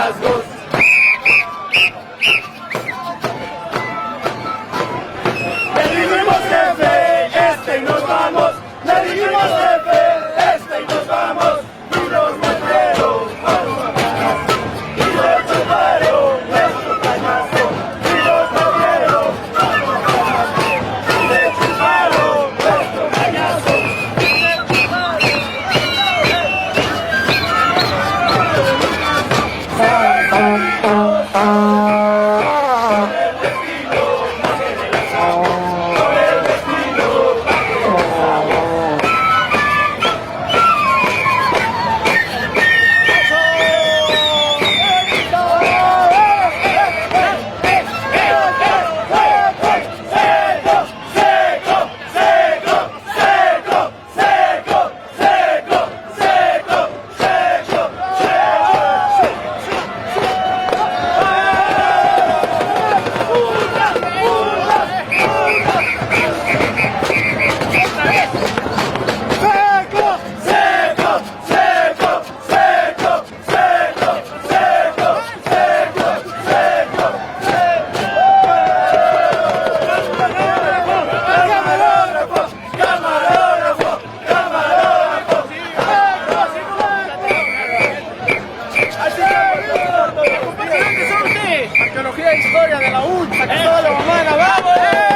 hallazgos. Le dijimos jefe, y nos vamos. Le dijimos jefe, y nos vamos. Y los metreros, y los chuparon, nuestro cañazo. Y los metreros, y les chuparon, nuestro cañazo. Arqueología e historia de la UNCHA, que todos los vamos a grabar.